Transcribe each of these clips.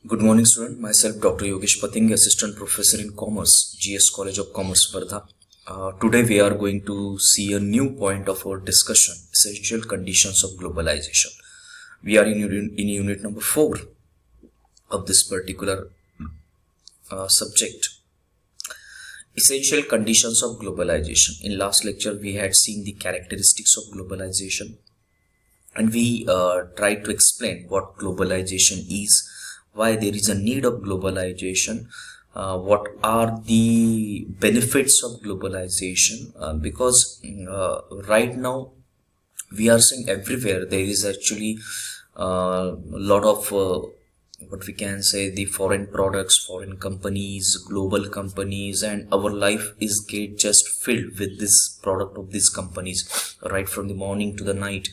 Good morning, student. Myself, Dr. Yogesh Pating, Assistant Professor in Commerce, GS College of Commerce, Vardha. Today we are going to see a new point of our discussion, essential conditions of globalization. We are in unit number 4 of this particular subject. Essential conditions of globalization. In last lecture, we had seen the characteristics of globalization, and we tried to explain what globalization is, why there is a need of globalization, what are the benefits of globalization, because right now we are seeing everywhere there is actually a lot of what we can say the foreign products, foreign companies, global companies, and our life is just filled with this product of these companies right from the morning to the night.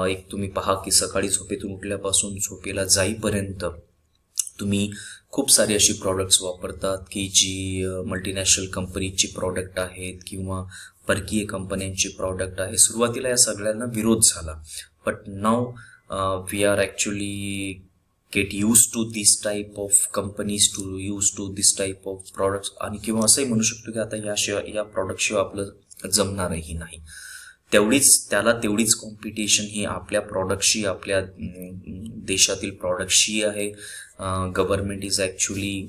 एक तुम्ही पहा की सकाळी झोपेतून उठल्यापासून झोपेला जाईपर्यंत तुम्ही खूप सारी अशी प्रॉडक्ट्स वापरतात की जी मल्टीनॅशनल कंपनीची प्रॉडक्ट आहेत किंवा परकीय कंपन्यांची प्रॉडक्ट आहे. सुरुवातीला या सगळ्यांना विरोध झाला, but now we are actually get use to this type of companies, to use to this type of products, आणि किंवा असंही म्हणू शकतो की आता या प्रॉडक्टशिवाय आपलं जमणारही नाही. तेवढीच कॉम्पिटिशन ही आपल्या प्रॉडक्टशी, आपल्या देशातील प्रॉडक्टशी आहे. Government is actually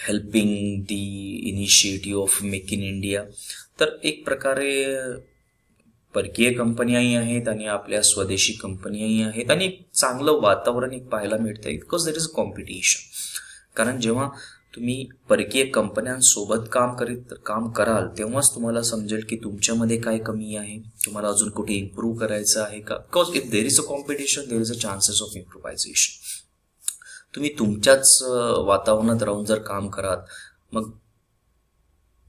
helping the initiative of make in India. तर एक प्रकारे परकीय कंपन्याही आहेत आणि आपल्या स्वदेशी कंपन्याही आहेत, आणि एक चांगलं वातावरण एक पाहायला मिळतंय because there is a competition. कारण जेव्हा तुम्ही परकीय कंपन्यांसोबत काम कराल तेव्हाच तुम्हाला समजेल की तुमच्यामध्ये काय कमी आहे, तुम्हाला अजून कुठे इम्प्रूव्ह करायचं आहे का. Because if there is a competition there is a chances of improvisation. तुम्ही तुमच्याच वातावरणात राहून जर काम कराल, मग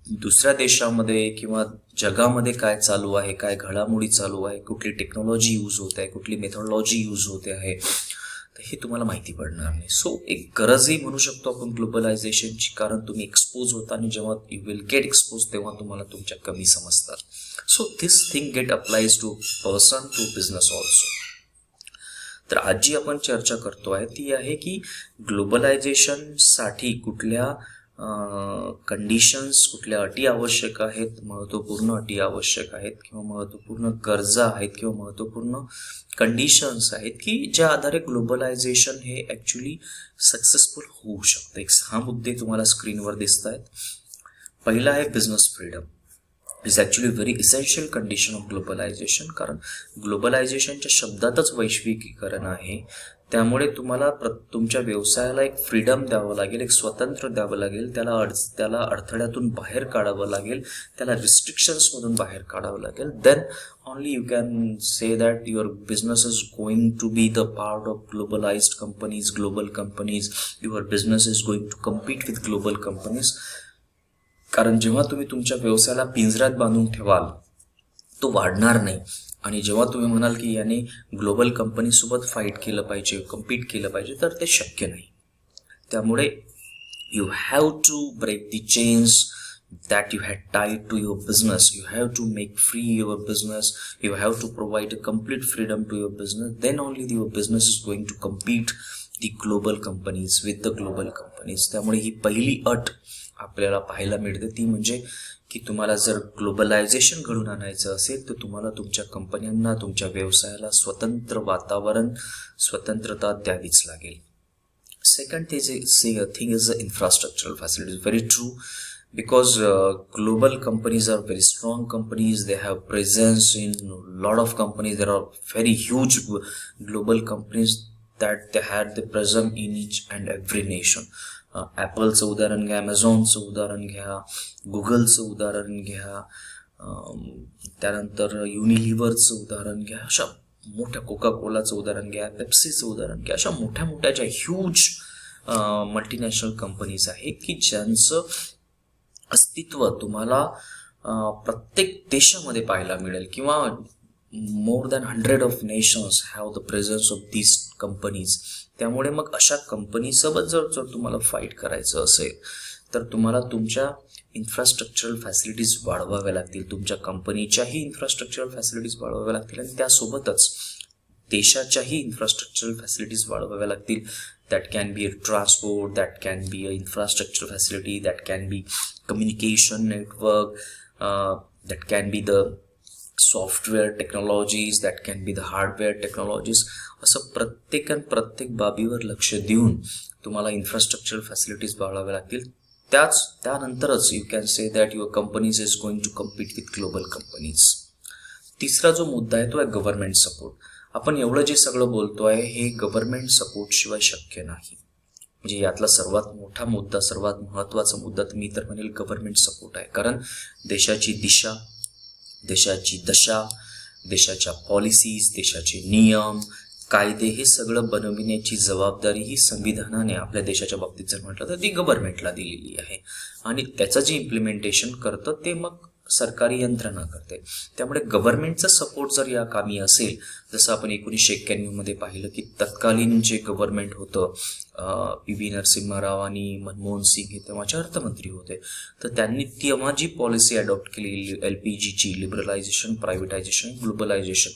दुसऱ्या देशामध्ये किंवा जगामध्ये काय चालू आहे, काय घडामोडी चालू आहे, कुठली टेक्नॉलॉजी यूज होते आहे, कुठली मेथॉडॉलॉजी यूज होते आहे, हे तुम्हाला माहिती पडणार नाही. सो एक गरजही म्हणू शकतो आपण ग्लोबलायझेशनची, कारण तुम्ही एक्सपोज होता आणि जेव्हा यू विल गेट एक्सपोज तेव्हा तुम्हाला तुमच्या कमी समजतात. So this thing get applies to person, to business also. तर आज जी आपण चर्चा करतो आहे ती आहे की ग्लोबलायझेशनसाठी कुठल्या कंडिशन्स, कुठल्या अटी आवश्यक आहेत, महत्त्वपूर्ण अटी आवश्यक आहेत किंवा महत्त्वपूर्ण गरजा आहेत किंवा महत्त्वपूर्ण कंडिशन्स आहेत की ज्या आधारे ग्लोबलायझेशन हे ॲक्च्युली सक्सेसफुल होऊ शकतं. एक 6 मुद्दे तुम्हाला स्क्रीनवर दिसत आहेत. पहिला आहे business freedom. Is actually very essential condition of globalisation, कारण ग्लोबलायझेशनच्या शब्दातच वैश्विकीकरण आहे. त्यामुळे तुम्हाला तुमच्या व्यवसायाला एक फ्रीडम द्यावं लागेल, एक स्वातंत्र्य द्यावं लागेल, त्याला अडथळ्यातून बाहेर काढावं लागेल, त्याला रिस्ट्रिक्शन्समधून बाहेर काढावं लागेल. Then only you can say that your business is going to be the part of globalized companies, global companies. Your business is going to compete with global companies. कारण जेव्हा तुम्ही तुमच्या व्यवसायाला पिंजऱ्यात बांधून ठेवाल तो वाढणार नाही, आणि जेव्हा तुम्ही म्हणाल की याने ग्लोबल कंपनीसोबत फाईट केलं पाहिजे, कम्पीट केलं पाहिजे, तर ते शक्य नाही. त्यामुळे you have to break the chains that you had tied to your business. You have to make free your business. You have to provide a complete freedom to your business. Then only your business is going to compete the global companies with the global companies. त्यामुळे ही पहिली अट आपल्याला पाहायला मिळते, ती म्हणजे की तुम्हाला जर ग्लोबलायझेशन घडून आणायचं असेल तर तुम्हाला तुमच्या कंपन्यांना, तुमच्या व्यवसायाला स्वतंत्र वातावरण, स्वतंत्रता द्यावीच लागेल. Second thing is the infrastructural facilities. Very true. Because global companies are very strong companies, they have presence in lot of companies. There are very huge global companies that they had the presence in each and every nation. Appleचं उदाहरण घ्या, Amazonचं उदाहरण घ्या, Googleचं उदाहरण घ्या, त्यानंतर युनिलिव्हरचं उदाहरण घ्या, अशा मोठ्या कोका कोलाचं उदाहरण घ्या, पेप्सीचं उदाहरण घ्या. अशा मोठ्या ज्या ह्यूज मल्टीनॅशनल कंपनीज आहेत की ज्यांचं अस्तित्व तुम्हाला प्रत्येक देशामध्ये पाहायला मिळेल, किंवा more than 100 of nations have the presence of these companies. त्यामुळे मग अशा कंपनीसोबत जर तुम्हाला फाईट करायचं असेल तर तुम्हाला तुमच्या इन्फ्रास्ट्रक्चरल फॅसिलिटीज वाढवाव्या लागतील, तुमच्या कंपनीच्याही इन्फ्रास्ट्रक्चरल फॅसिलिटीज वाढवाव्या लागतील, आणि त्यासोबतच देशाच्याही इन्फ्रास्ट्रक्चरल फॅसिलिटीज वाढवाव्या लागतील. That can be a transport, that can be a infrastructure facility, that can be communication network, that can be the software technologies, that can be the hardware technologies. असं प्रत्येक बाबीवर लक्ष देऊन तुम्हाला इन्फ्रास्ट्रक्चरल फॅसिलिटीज वाढवाव्या लागतील. त्यानंतरच you can say that your companies is going to compete with global companies. तिसरा जो मुद्दा आहे तो आहे गव्हर्नमेंट सपोर्ट. आपण एवढं जे सगळं बोलतो आहे हे गव्हर्नमेंट सपोर्ट शिवाय शक्य नाही. म्हणजे यातला सर्वात मोठा मुद्दा, सर्वात महत्त्वाचा मुद्दा तर मी तर म्हणेल गव्हर्नमेंट सपोर्ट आहे. कारण देशाची दिशा, देशाची दशा, देशाच्या पॉलिसीज, देशाचे नियम, कायदे हे सगळं बनविण्याची जबाबदारी ही संविधानाने आपल्या देशाच्या बाबतीत जर म्हटलं तर ती गव्हर्नमेंटला दिलेली आहे. आणि त्याचं जे इम्प्लिमेंटेशन करतं ते मग सरकारी यंत्रणा करते. त्यामुळे गव्हर्नमेंटचा सपोर्ट जर या कामी असेल, जसं आपण 1991 पाहिलं की तत्कालीन जे गव्हर्नमेंट होतं, पी नरसिम्हा राव आणि मनमोहन सिंग हे तेव्हाचे अर्थमंत्री होते, तर त्यांनी तेव्हा जी पॉलिसी अडॉप्ट केली LPGची, लिबरलायझेशन, प्रायव्हेटायझेशन, ग्लोबलायझेशन,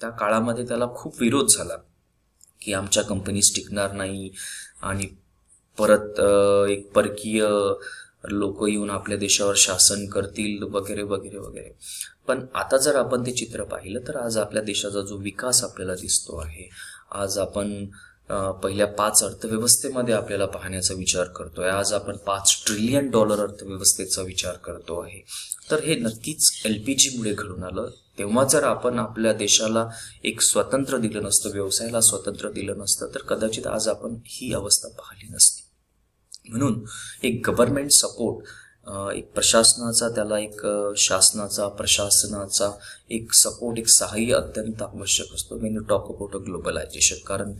त्या काळामध्ये त्याला खूप विरोध झाला की आमच्या कंपनीज टिकणार नाही आणि परत एक परकीय लोक येऊन आपल्या देशावर शासन करतील वगैरे वगैरे वगैरे. पण आता जर आपण ते चित्र पाहिलं तर आज आपल्या देशाचा जो विकास आपल्याला दिसतो आहे, आज आपण पहिल्या 5 अर्थव्यवस्थेमध्ये आपल्याला पाहण्याचा विचार करतोय, आज आपण $5 ट्रिलियन अर्थव्यवस्थेचा विचार करतो आहे, तर हे नक्कीच LPGमुळे घडून आलं. तेव्हा जर आपण आपल्या देशाला एक स्वातंत्र्य दिलं नसतं, व्यवसायाला स्वातंत्र्य दिलं नसतं, तर कदाचित आज आपण ही अवस्था पाहिली नसती. म्हणून एक गव्हर्नमेंट सपोर्ट, एक प्रशासनाचा, त्याला एक शासनाचा, प्रशासनाचा एक सपोर्ट, एक सहाय्य अत्यंत आवश्यक असतो Wien you talk about a globalisation. कारण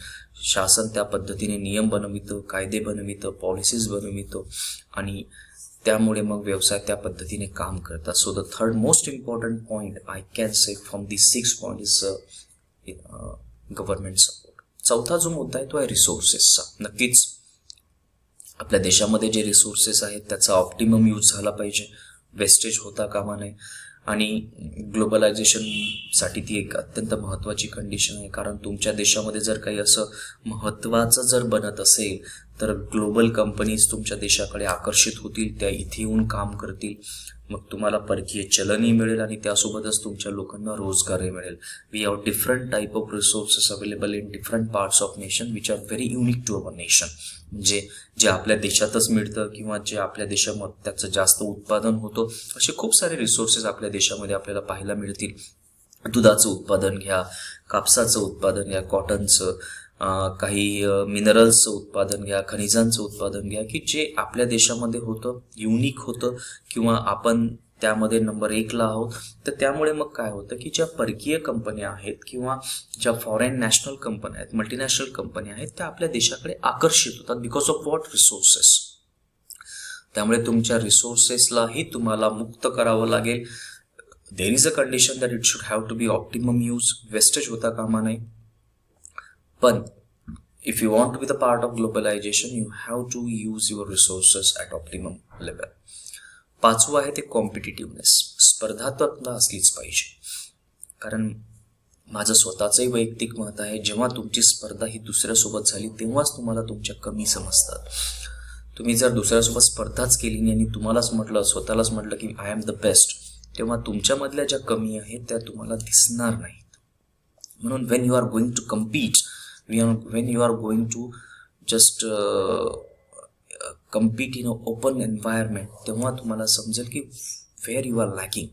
शासन त्या पद्धतीने नियम बनवितं, कायदे बनवितं, पॉलिसीज बनवितं आणि त्यामुळे मग व्यवसाय त्या पद्धतीने काम करतात. So the third most important point I can say from the 6 point is government support. चौथा जो मुद्दा आहे तो आहे रिसोर्सेसचा. नक्कीच आपल्या देशामध्ये जे रिसोर्सेस आहेत त्याचा ऑप्टिमम यूज झाला पाहिजे, वेस्टेज होता कामा नये. आणि ग्लोबलायझेशनसाठी ती एक अत्यंत महत्त्वाची कंडिशन आहे. कारण तुमच्या देशामध्ये जर काही असं महत्त्वाचं जर बनत असेल तर ग्लोबल कंपनीज तुमच्या देशाकडे आकर्षित होतील, त्या इथे येऊन काम करतील, मग तुम्हाला परकीय चलनही मिळेल आणि त्यासोबतच तुमच्या लोकांना रोजगारही मिळेल. We have different type of resources available in different parts of nation which are very unique to our nation. म्हणजे जे आपल्या देशातच मिळतं किंवा जे आपल्या देशामध्ये त्याचं जास्त उत्पादन होतं, असे खूप सारे रिसोर्सेस आपल्या देशामध्ये आपल्याला पाहायला मिळतील. दुधाचं उत्पादन घ्या, कापसाचं उत्पादन घ्या, कॉटनचं, काही मिनरल्सचं उत्पादन घ्या, खनिजांचं उत्पादन घ्या, की जे आपल्या देशामध्ये होतं, युनिक होतं किंवा आपण त्यामध्ये नंबर 1ला आहोत. तर त्यामुळे मग काय होतं की ज्या परकीय कंपन्या आहेत किंवा ज्या फॉरेन नॅशनल कंपन्या आहेत, मल्टीनॅशनल कंपन्या आहेत, त्या आपल्या देशाकडे आकर्षित होतात बिकॉज ऑफ व्हॉट? रिसोर्सेस. त्यामुळे तुमच्या रिसोर्सेसलाही तुम्हाला मुक्त करावं लागेल. There is a condition that it should have to be optimum use, wastage होता कामा नये. पण if you want to be the part of globalization, you have to use your resources at optimum level. 5वं आहे ते कॉम्पिटिटिव्हनेस. स्पर्धात्मकता असलीच पाहिजे. कारण माझं स्वतःचंही वैयक्तिक मत आहे, जेव्हा तुमची स्पर्धा ही दुसऱ्यासोबत झाली तेव्हाच तुम्हाला तुमच्या कमी समजतात. तुम्ही जर दुसऱ्यासोबत स्पर्धाच केली नाही आणि तुम्हालाच म्हटलं, स्वतःलाच म्हटलं की आय एम द बेस्ट, तेव्हा तुमच्यामधल्या ज्या कमी आहेत त्या तुम्हाला दिसणार नाहीत. म्हणून when you are going to compete, when you are going to just compete in an open environment, तेव्हा तुम्हाला समजेल की where you are lacking.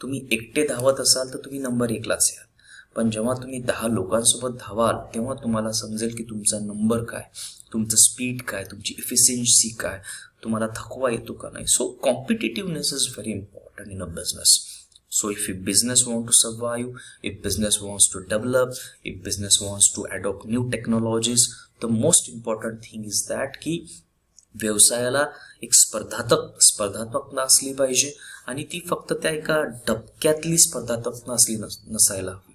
तुम्ही एकटे धावत असाल तर तुम्ही नंबर 1लाच याल, पण जेव्हा तुम्ही 10 लोकांसोबत धावाल तेव्हा तुम्हाला समजेल की तुमचा नंबर काय, तुमचं स्पीड काय, तुमची इफिशियन्सी काय, तुम्हाला थकवा येतो का नाही. So competitiveness is very important in a business. So if a business wants to survive, if business wants to develop, if business wants to adopt new technologies, the most important thing is that की व्यवसायाला एक स्पर्धात्मकता असली पाहिजे आणि ती फक्त त्या एका डबक्यातली स्पर्धात्मकता असली नसायला हवी.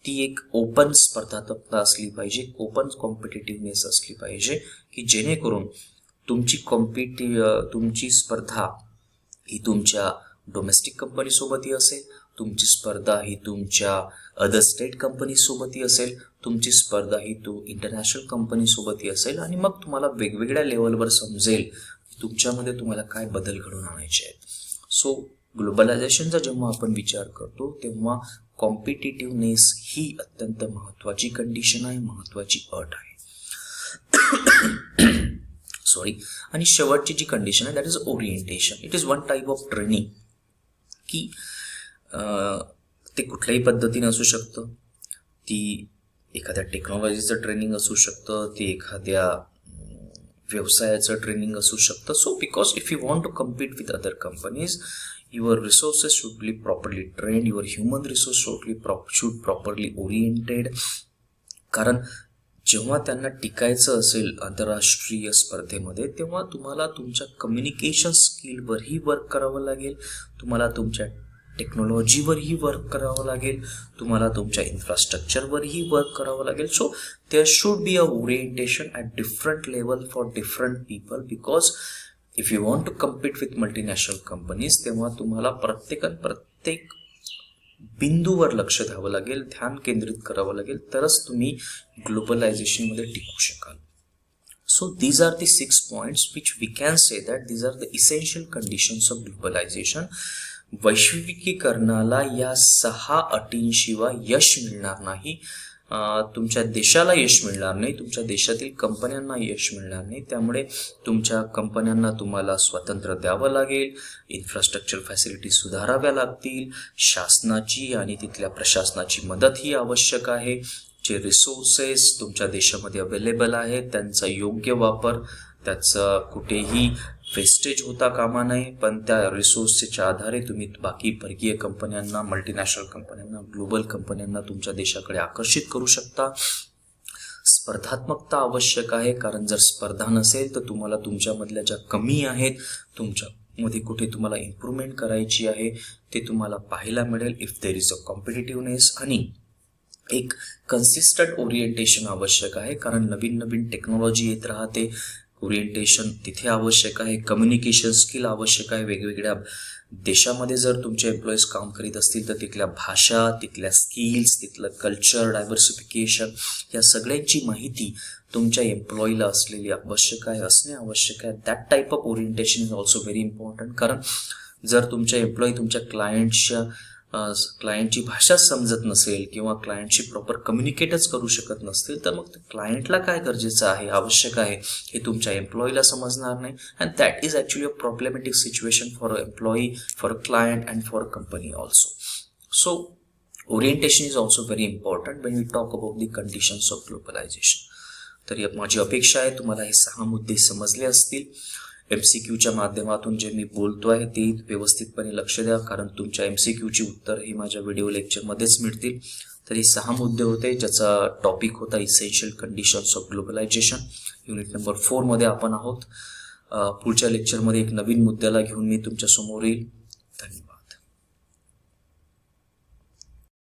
ती एक ओपन स्पर्धात्मकता असली पाहिजे, ओपन कॉम्पिटिटिव्हनेस असली पाहिजे की जेणेकरून तुमची स्पर्धा ही तुमच्या डोमेस्टिक कंपनीसोबतही असेल, तुमची स्पर्धा ही तुमच्या अदर स्टेट कंपनीसोबतही असेल, तुमची स्पर्धा ही तो इंटरनॅशनल कंपनीसोबतही असेल आणि मग तुम्हाला वेगवेगळ्या लेवलवर समजेल तुमच्यामध्ये तुम्हाला काय बदल घडवून आणायचे आहेत. सो ग्लोबलायझेशनचा जेव्हा आपण विचार करतो तेव्हा कॉम्पिटिटिव्हनेस ही अत्यंत महत्त्वाची कंडिशन आहे, महत्त्वाची अट आहे. सॉरी. आणि शेवटची जी कंडिशन आहे that is orientation. It is one type of training की ते कुठल्याही पद्धतीने असू शकतं. ती एखाद्या टेक्नॉलॉजीचं ट्रेनिंग असू शकतं, ते एखाद्या व्यवसायाचं ट्रेनिंग असू शकतं. So because if you want to compete with other companies, your resources should be properly trained, your human resource should properly oriented. कारण जेव्हा त्यांना टिकायचं असेल आंतरराष्ट्रीय स्पर्धेमध्ये तेव्हा तुम्हाला तुमच्या कम्युनिकेशन स्किलवरही वर्क करावं लागेल, तुम्हाला तुमच्या टेक्नॉलॉजीवरही वर्क करावं लागेल, तुम्हाला तुमच्या इन्फ्रास्ट्रक्चरवरही वर्क करावं लागेल. So there should be a orientation at different level for different people. Because if you want to compete with multinational companies तेव्हा तुम्हाला प्रत्येक बिंदूवर लक्ष द्यावं लागेल, ध्यान केंद्रित करावं लागेल, तरच तुम्ही ग्लोबलायझेशनमध्ये टिकू शकाल. So these are the 6 points which we can say that these are the essential conditions of globalization. वैश्विकीकरणाला या 6 अटींशिवाय यश मिळणार नाही. तुमच्या देशाला यश मिळणार नाही, तुमच्या देशातील कंपन्यांना यश मिळणार नाही. त्यामुळे तुमच्या कंपन्यांना तुम्हाला स्वातंत्र्य द्यावं लागेल, इन्फ्रास्ट्रक्चर फॅसिलिटी सुधाराव्या लागतील, शासनाची आणि तिथल्या प्रशासनाची मदतही आवश्यक आहे. जे रिसोर्सेस तुमच्या देशामध्ये अवेलेबल आहेत त्यांचा योग्य वापर, त्याचं कुठेही वेस्टेज होता कामा नये, पण त्या रिसोर्सच्या आधारे तुम्ही बाकी परकीय कंपन्यांना, मल्टीनॅशनल कंपन्यांना, ग्लोबल कंपन्यांना तुमच्या देशाकडे आकर्षित करू शकता. स्पर्धात्मकता आवश्यक आहे, कारण जर स्पर्धा नसेल तर तुम्हाला तुमच्यामधल्या ज्या कमी आहेत, तुमच्यामध्ये कुठे तुम्हाला इम्प्रूव्हमेंट करायची आहे ते तुम्हाला पाहायला मिळेल इफ देर इज अ कॉम्पिटिटिव्हनेस. आणि एक कन्सिस्टंट ओरिएंटेशन आवश्यक आहे, कारण नवीन नवीन टेक्नॉलॉजी येत राहते. ओरिएंटेशन तिथे आवश्यक आहे, कम्युनिकेशन स्किल आवश्यक आहे. वेगवेगळ्या देशामध्ये जर तुमचे एम्प्लॉईज काम करीत असतील तर तिथल्या भाषा, तिथल्या स्किल्स, तिथलं कल्चर, डायव्हर्सिफिकेशन या सगळ्यांची माहिती तुमच्या एम्प्लॉईला असलेली असणे आवश्यक आहे. That type of orientation is also very important. कारण जर तुमच्या एम्प्लॉई तुमच्या क्लायंटची भाषा समजत नसेल किंवा क्लायंटशी प्रॉपर कम्युनिकेटच करू शकत नसतील तर मग क्लायंटला काय गरजेचं आहे, आवश्यक आहे हे तुमच्या एम्प्लॉईला समजणार नाही. And that is actually a problematic situation for a employee, for a client and for a company also. So orientation is also very important when we talk about the conditions of globalization. तर माझी अपेक्षा आहे तुम्हाला हे 6 मुद्दे समजले असतील. MCQच्या माध्यमातून जे मी बोलतो आहे ते व्यवस्थितपणे लक्ष द्या, कारण तुमच्या MCQची उत्तर ही माझ्या व्हिडिओ लेक्चरमध्येच मिळतील. तर हे 6 मुद्दे होते ज्याचा टॉपिक होता essential conditions of globalisation. Unit number 4 मध्ये आपण आहोत. पुढच्या लेक्चरमध्ये एक नवीन मुद्द्याला घेऊन मी तुमच्या समोर येईल. धन्यवाद.